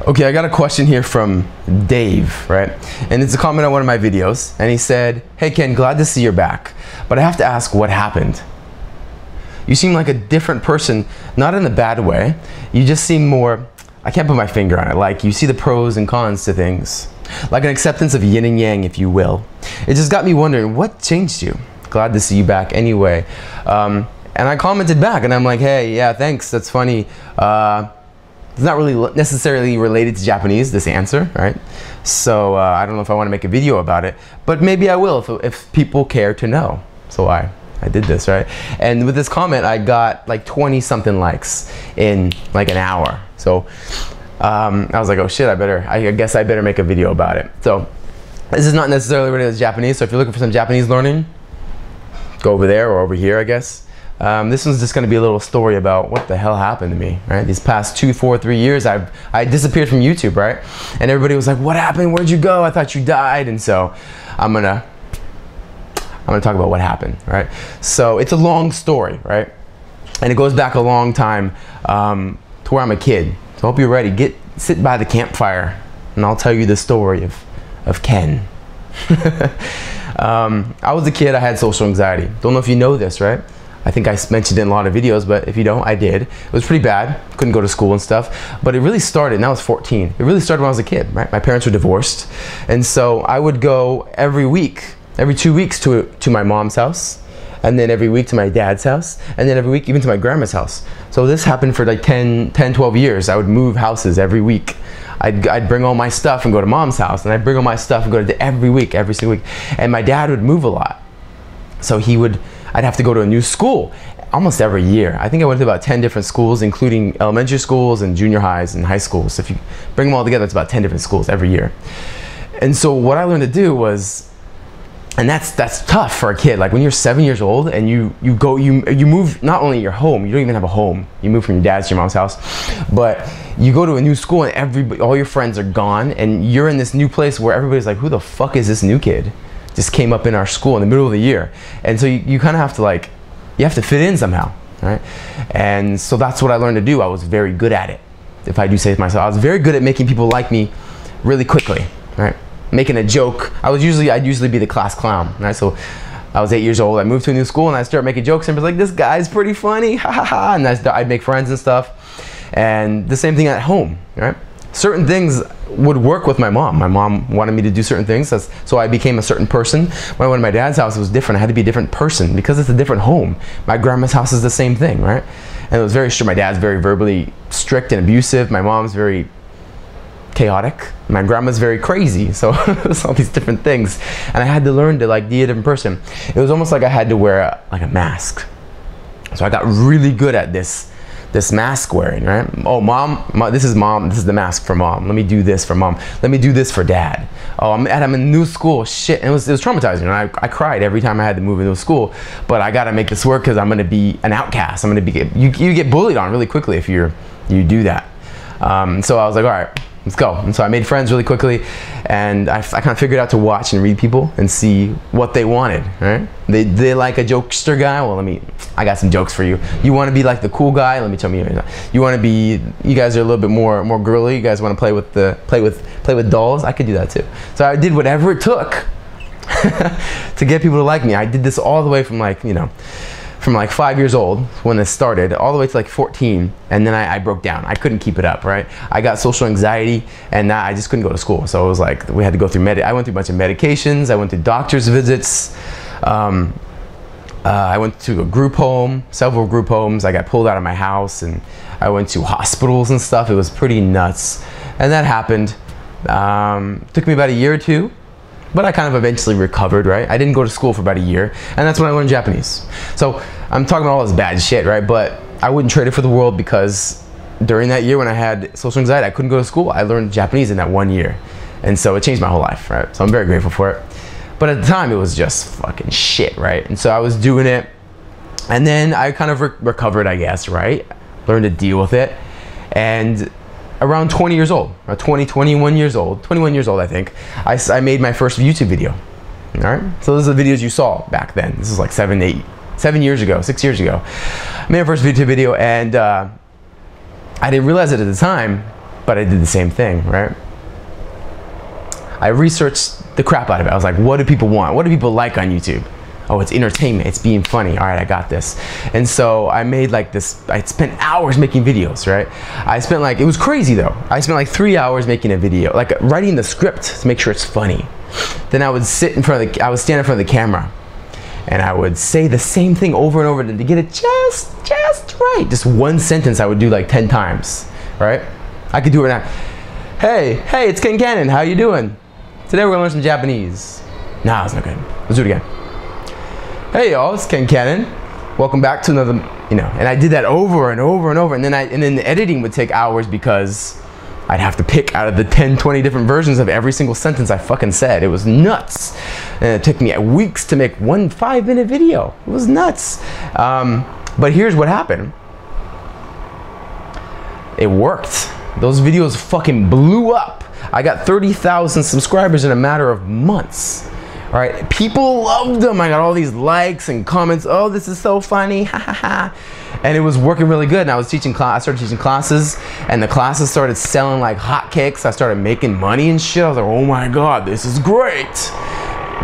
Okay, I got a question here from Dave, right? And it's a comment on one of my videos, and he said, "Hey Ken, glad to see you're back, but I have to ask what happened. You seem like a different person, not in a bad way. You just seem more, I can't put my finger on it, like you see the pros and cons to things. Like an acceptance of yin and yang, if you will. It just got me wondering, what changed you? Glad to see you back anyway." And I commented back, and I'm like, "Hey, yeah, thanks, that's funny. It's not really necessarily related to Japanese, this answer, right? So I don't know if I want to make a video about it, but maybe I will if people care to know." So I did this, right? And with this comment, I got like 20 something likes in like an hour. So I was like, oh shit, I guess I better make a video about it. So this is not necessarily related to Japanese, so if you're looking for some Japanese learning, go over there or over here, I guess. This one's just going to be a little story about what the hell happened to me, right? These past 2, 4, 3 years, I disappeared from YouTube, right? And everybody was like, "What happened? Where'd you go? I thought you died." And so I'm gonna talk about what happened, right? So it's a long story, right? And it goes back a long time to where I'm a kid. So I hope you're ready. Sit by the campfire, and I'll tell you the story of Ken. I was a kid. I had social anxiety. Don't know if you know this, right? I think I mentioned it in a lot of videos, but if you don't, I did. It was pretty bad. Couldn't go to school and stuff. But it really started, and I was 14. It really started when I was a kid, right? My parents were divorced. And so I would go every week, every 2 weeks to my mom's house, and then every week to my dad's house, and then every week even to my grandma's house. So this happened for like 10, 12 years. I would move houses every week. I'd bring all my stuff and go to mom's house, and I'd bring all my stuff and go to every single week. And my dad would move a lot. So I'd have to go to a new school almost every year. I think I went to about 10 different schools, including elementary schools and junior highs and high schools. So if you bring them all together, it's about 10 different schools every year. And so what I learned to do was, and that's tough for a kid. Like when you're 7 years old and you move, not only your home, you don't even have a home. You move from your dad's to your mom's house, but you go to a new school and all your friends are gone, and you're in this new place where everybody's like, "Who the fuck is this new kid? Just came up in our school in the middle of the year." And so you kind of have to you have to fit in somehow, right? And so that's what I learned to do. I was very good at it, if I do say so myself. I was very good at making people like me really quickly, right? Making a joke. I'd usually be the class clown, right? So I was 8 years old, I moved to a new school, and I started making jokes, and I was like, "This guy's pretty funny, ha ha ha," and I'd make friends and stuff. And the same thing at home, right? Certain things would work with my mom. My mom wanted me to do certain things, so I became a certain person. When I went to my dad's house, it was different. I had to be a different person because it's a different home. My grandma's house is the same thing, right? And it was very strict. My dad's very verbally strict and abusive. My mom's very chaotic. My grandma's very crazy. So it was all these different things. And I had to learn to be a different person. It was almost like I had to wear a mask. So I got really good at this mask wearing, right? Oh, mom, this is mom, this is the mask for mom. Let me do this for mom. Let me do this for dad. Oh, I'm in a new school, shit. And it was traumatizing. And I cried every time I had to move into a school, but I gotta make this work because I'm gonna be an outcast. You get bullied on really quickly if you do that. So I was like, all right, let's go. And so I made friends really quickly, and I kind of figured out to watch and read people and see what they wanted, right? They like a jokester guy. Well, I got some jokes for you. You want to be like the cool guy? Let me tell you. You guys are a little bit more girly. You guys want to play with dolls? I could do that too. So I did whatever it took to get people to like me. I did this all the way from from 5 years old when this started, all the way to 14, and then I broke down. I couldn't keep it up, right? I got social anxiety, and I just couldn't go to school. So it was like we had to go through I went through a bunch of medications. I went through doctor's visits. I went to a group home, several group homes. I got pulled out of my house, and I went to hospitals and stuff. It was pretty nuts, and that happened. Took me about a year or two. But I kind of eventually recovered, right? I didn't go to school for about a year, and that's when I learned Japanese. So I'm talking about all this bad shit, right? But I wouldn't trade it for the world, because during that year when I had social anxiety, I couldn't go to school. I learned Japanese in that 1 year. And so it changed my whole life, right? So I'm very grateful for it. But at the time, it was just fucking shit, right? And so I was doing it, and then I kind of recovered, I guess, right? Learned to deal with it. And around 20 years old, or 21 years old, I think, I made my first YouTube video, all right? So those are the videos you saw back then. This is like 6 years ago. I made my first YouTube video, and I didn't realize it at the time, but I did the same thing, right? I researched the crap out of it. I was like, what do people want? What do people like on YouTube? Oh, it's entertainment, it's being funny. All right, I got this. And so I made like this, I spent hours making videos, right? I spent like, it was crazy though. I spent like 3 hours making a video, like writing the script to make sure it's funny. Then I would sit in front of I would stand in front of the camera and I would say the same thing over and over to get it just right. Just one sentence I would do like 10 times, right? I could do it now. Hey, it's Ken Cannon, how you doing? Today we're gonna learn some Japanese. Nah, it's not good. Let's do it again. Hey y'all, it's Ken Cannon. Welcome back to another, and I did that over and over and over, and then the editing would take hours because I'd have to pick out of the 10, 20 different versions of every single sentence I fucking said. It was nuts. And it took me weeks to make one 5-minute video. It was nuts. But here's what happened. It worked. Those videos fucking blew up. I got 30,000 subscribers in a matter of months. All right, people loved them. I got all these likes and comments. Oh, this is so funny, ha ha ha. And it was working really good. And I was teaching I started teaching classes, and the classes started selling like hotcakes. I started making money and shit. I was like, oh my God, this is great.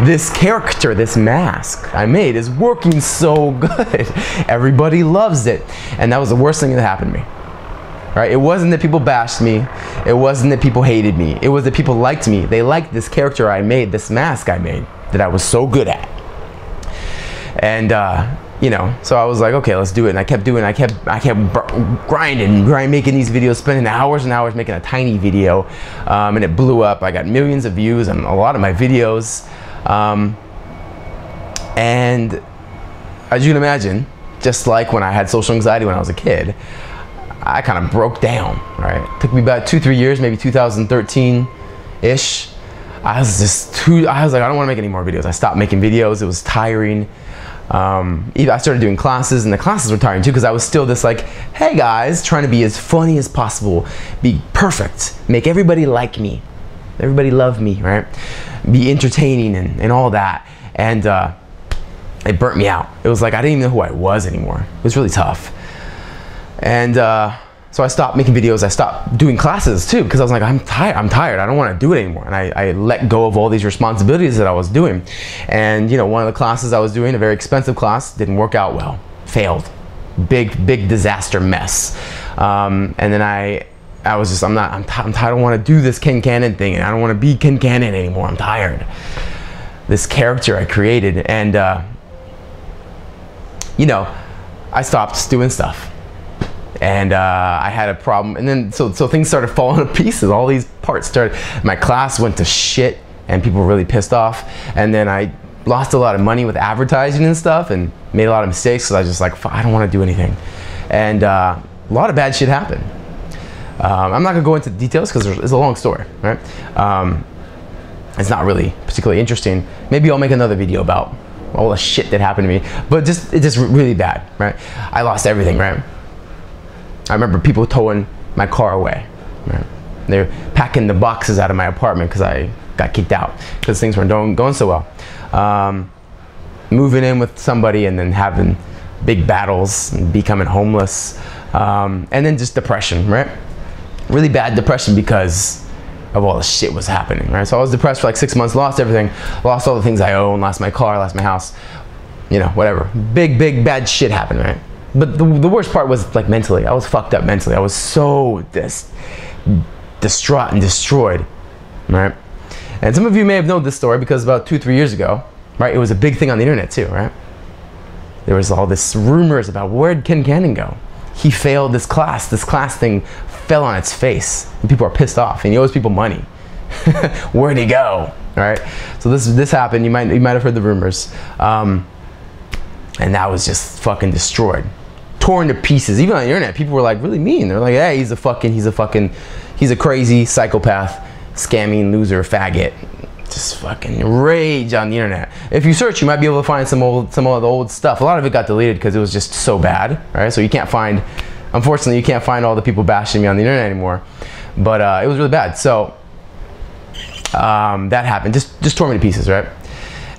This character, this mask I made is working so good. Everybody loves it. And that was the worst thing that happened to me. Right? It wasn't that people bashed me. It wasn't that people hated me. It was that people liked me. They liked this character I made, this mask I made that I was so good at. And so I was like, okay, let's do it. And I kept doing it. I kept grinding, making these videos, spending hours and hours making a tiny video, and it blew up. I got millions of views on a lot of my videos, and as you can imagine, just like when I had social anxiety when I was a kid, I kind of broke down, right? It took me about 2-3 years, maybe 2013-ish. I was like, I don't want to make any more videos. I stopped making videos. It was tiring. I started doing classes, and the classes were tiring too because I was still this like, hey guys, trying to be as funny as possible, be perfect, make everybody like me, everybody love me, right? Be entertaining and all that. And it burnt me out. It was like I didn't even know who I was anymore. It was really tough. And so I stopped making videos. I stopped doing classes too because I was like, I'm tired. I don't want to do it anymore. And I let go of all these responsibilities that I was doing. And one of the classes I was doing, a very expensive class, didn't work out well. Failed. Big disaster mess. And then I was just, I'm tired. I don't want to do this Ken Cannon thing, and I don't want to be Ken Cannon anymore. I'm tired. This character I created, and I stopped doing stuff. And I had a problem, and then so things started falling to pieces. All these parts started. My class went to shit, and people were really pissed off. And then I lost a lot of money with advertising and stuff, and made a lot of mistakes. So I was just like, I don't want to do anything. And a lot of bad shit happened. I'm not gonna go into details because it's a long story, right? It's not really particularly interesting. Maybe I'll make another video about all the shit that happened to me. But it's just really bad, right? I lost everything, right? I remember people towing my car away. Right? They're packing the boxes out of my apartment because I got kicked out because things weren't going so well. Moving in with somebody and then having big battles and becoming homeless. And then just depression, right? Really bad depression because of all the shit was happening, right? So I was depressed for like 6 months, lost everything, lost all the things I own, lost my car, lost my house, whatever. Big bad shit happened, right? But the worst part was like mentally. I was fucked up mentally. I was so distraught and destroyed, right? And some of you may have known this story because about 2-3 years ago, right? It was a big thing on the internet too, right? There was all this rumors about where'd Ken Cannon go? He failed this class. This class thing fell on its face, and people are pissed off, and he owes people money. Where'd he go? All right. So this happened. You might have heard the rumors, and that was just fucking destroyed. Torn to pieces. Even on the internet, people were like really mean. They're like, hey, he's a crazy psychopath, scamming loser, faggot. Just fucking rage on the internet. If you search, you might be able to find some of the old stuff. A lot of it got deleted because it was just so bad, right? So you can't find, unfortunately, you can't find all the people bashing me on the internet anymore. But it was really bad. So that happened. Just tore me to pieces, right?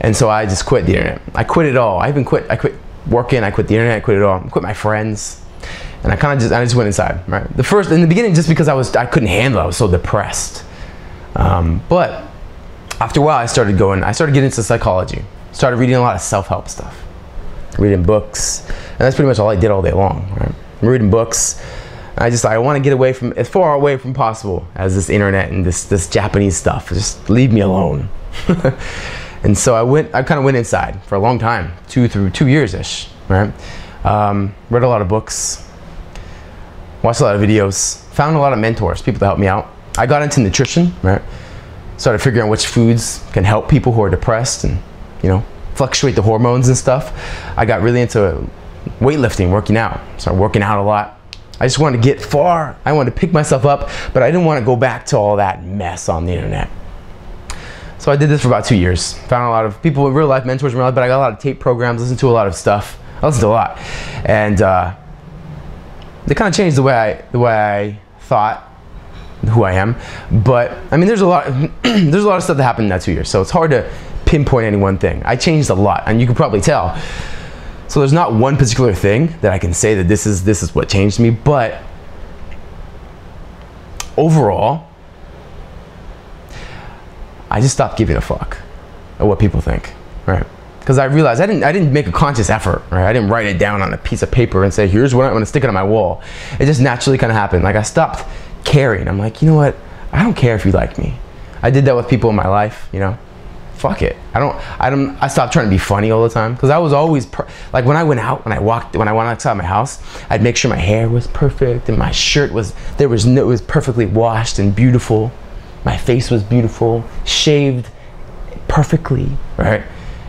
And so I just quit the internet. I quit it all. I quit working, I quit the internet, I quit it all. I quit my friends. And I just went inside, right? In the beginning, just because I couldn't handle it. I was so depressed. But after a while, I started getting into psychology. Started reading a lot of self-help stuff. Reading books. And that's pretty much all I did all day long, right? Reading books. I want to get away from, as far away from possible as this internet and this Japanese stuff. Just leave me alone. And so I kind of went inside for a long time, 2 years-ish, right? Read a lot of books, watched a lot of videos, found a lot of mentors, people to help me out. I got into nutrition, right? Started figuring out which foods can help people who are depressed and, you know, fluctuate the hormones and stuff. I got really into weightlifting, working out. Started working out a lot. I just wanted to get far. I wanted to pick myself up, but I didn't want to go back to all that mess on the internet. So I did this for about 2 years. Found a lot of people in real life, mentors in real life, but I got a lot of tape programs, listened to a lot of stuff. I listened to a lot. And they kind of changed the way I thought, who I am. But I mean, there's a lot of stuff that happened in that 2 years. So it's hard to pinpoint any one thing. I changed a lot, and you can probably tell. So there's not one particular thing that I can say that this is what changed me, but overall, I just stopped giving a fuck at what people think, right? Because I realized I didn't make a conscious effort, right? I didn't write it down on a piece of paper and say, here's what I'm gonna stick it on my wall. It just naturally kind of happened. Like I stopped caring. I'm like, you know what? I don't care if you like me. I did that with people in my life, you know? Fuck it. I stopped trying to be funny all the time, because I was always like when I went out, when I went outside my house, I'd make sure my hair was perfect and my shirt was it was perfectly washed and beautiful. My face was beautiful, shaved perfectly, right?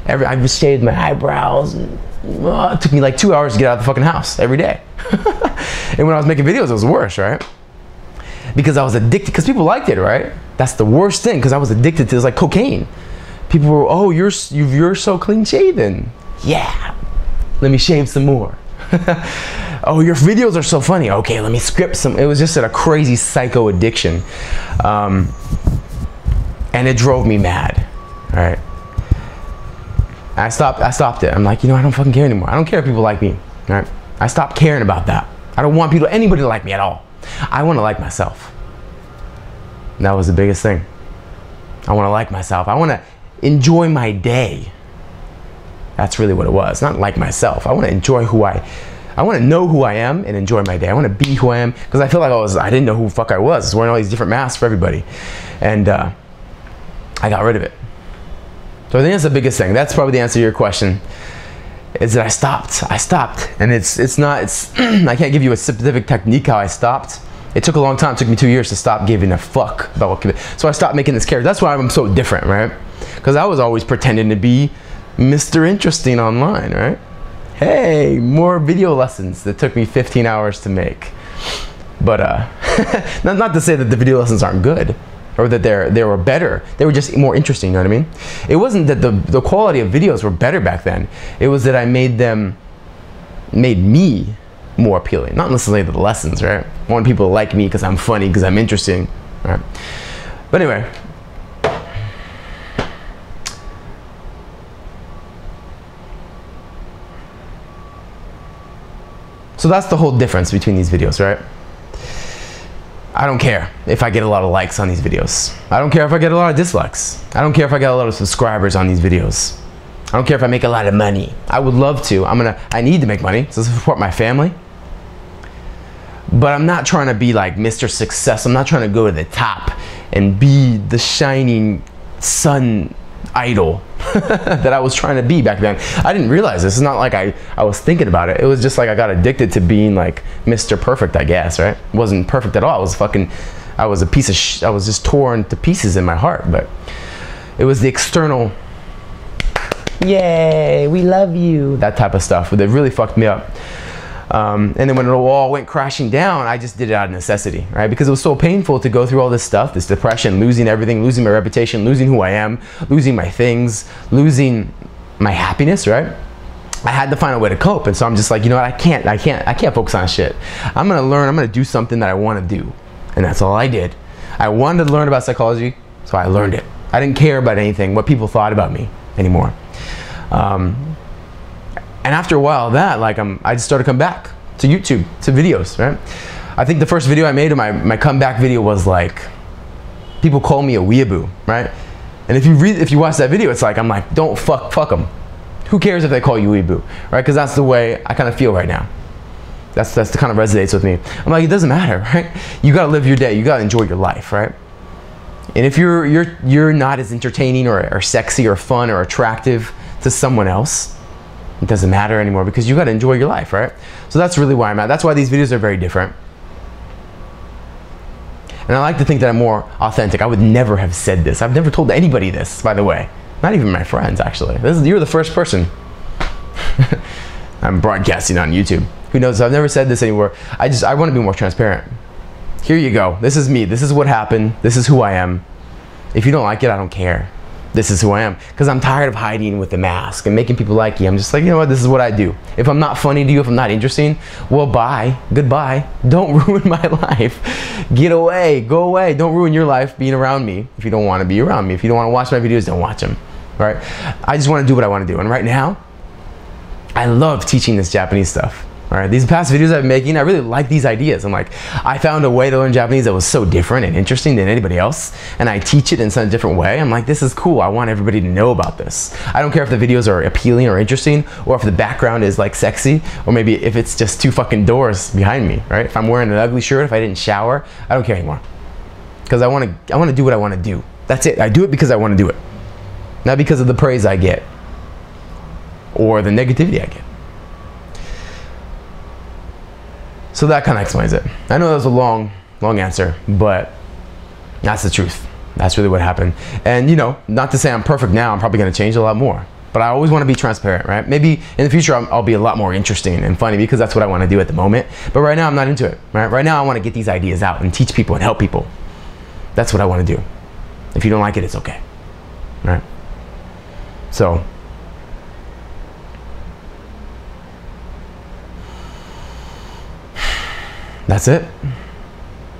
I just shaved my eyebrows, and it took me like 2 hours to get out of the fucking house every day. And when I was making videos, it was worse, right? Because I was addicted, because people liked it, right? That's the worst thing, because I was addicted to it. It was like cocaine. People were, oh, you're so clean shaven. Yeah, let me shave some more. Oh, your videos are so funny. Okay, let me script some. It was just a crazy psycho addiction. And it drove me mad, all right? I stopped it. I'm like, you know, I don't fucking care anymore. I don't care if people like me, all right? I stopped caring about that. I don't want anybody to like me at all. I want to like myself. And that was the biggest thing. I want to like myself. I want to enjoy my day. That's really what it was. Not like myself. I want to enjoy I want to know who I am and enjoy my day. I want to be who I am, because I feel like I didn't know who the fuck I was. I was wearing all these different masks for everybody. And I got rid of it. So I think that's the biggest thing. That's probably the answer to your question, is that I stopped. And I can't give you a specific technique how I stopped. It took a long time. It took me 2 years to stop giving a fuck about what people. So I stopped making this character. That's why I'm so different, right? Because I was always pretending to be Mr. Interesting online, right? Hey, more video lessons that took me 15 hours to make. But not to say that the video lessons aren't good, or that they were better. They were just more interesting, you know what I mean? It wasn't that the quality of videos were better back then. It was that I made me more appealing. Not necessarily the lessons, right? I want people to like me because I'm funny, because I'm interesting, right? But anyway. So that's the whole difference between these videos, right? I don't care if I get a lot of likes on these videos. I don't care if I get a lot of dislikes. I don't care if I get a lot of subscribers on these videos. I don't care if I make a lot of money. I would love to. I need to make money to support my family. But I'm not trying to be like Mr. Success. I'm not trying to go to the top and be the shining sun idol that I was trying to be back then. I didn't realize this. It's not like I was thinking about it. It was just like I got addicted to being like Mr. Perfect, I guess, right? Wasn't perfect at all. I was a piece of I was just torn to pieces in my heart. But it was the external, yay, we love you, that type of stuff that really fucked me up. And then when it all went crashing down, I just did it out of necessity, right? Because it was so painful to go through all this stuff, this depression, losing everything, losing my reputation, losing who I am, losing my things, losing my happiness, right? I had to find a way to cope. And so I'm just like, you know what, I can't focus on shit. I'm gonna do something that I wanna do. And that's all I did. I wanted to learn about psychology, so I learned it. I didn't care about anything, what people thought about me anymore. And after a while of that, like I just started to come back. to YouTube, to videos, right? I think the first video I made, my comeback video, was like, people call me a weeaboo, right? And if you watch that video, it's like, I'm like, don't fuck them. Who cares if they call you weeaboo, right? Because that's the way I kind of feel right now. That's the kind of resonates with me. I'm like, it doesn't matter, right? You gotta live your day. You gotta enjoy your life, right? And if you're not as entertaining or sexy or fun or attractive to someone else, it doesn't matter anymore, because you gotta enjoy your life, right? So that's really where I'm at. That's why these videos are very different. And I like to think that I'm more authentic. I would never have said this. I've never told anybody this, by the way. Not even my friends, actually. You're the first person. I'm broadcasting on YouTube. Who knows? I've never said this anywhere. I want to be more transparent. Here you go. This is me. This is what happened. This is who I am. If you don't like it, I don't care. This is who I am. Because I'm tired of hiding with the mask and making people like you. I'm just like, you know what? This is what I do. If I'm not funny to you, if I'm not interesting, well, bye. Goodbye. Don't ruin my life. Get away. Go away. Don't ruin your life being around me if you don't want to be around me. If you don't want to watch my videos, don't watch them. Right? I just want to do what I want to do. And right now, I love teaching this Japanese stuff. All right, these past videos I've been making, I really like these ideas. I'm like, I found a way to learn Japanese that was so different and interesting than anybody else, and I teach it in some different way. I'm like, this is cool. I want everybody to know about this. I don't care if the videos are appealing or interesting, or if the background is like sexy, or maybe if it's just two fucking doors behind me, right? If I'm wearing an ugly shirt, if I didn't shower, I don't care anymore. Because I want to do what I want to do. That's it. I do it because I want to do it. Not because of the praise I get or the negativity I get. So that kind of explains it. I know that was a long answer, but that's the truth. That's really what happened. And you know, not to say I'm perfect now, I'm probably gonna change a lot more. But I always wanna be transparent, right? Maybe in the future I'll be a lot more interesting and funny, because that's what I wanna do at the moment. But right now I'm not into it, right? Right now I wanna get these ideas out and teach people and help people. That's what I wanna do. If you don't like it, it's okay, right? So, that's it.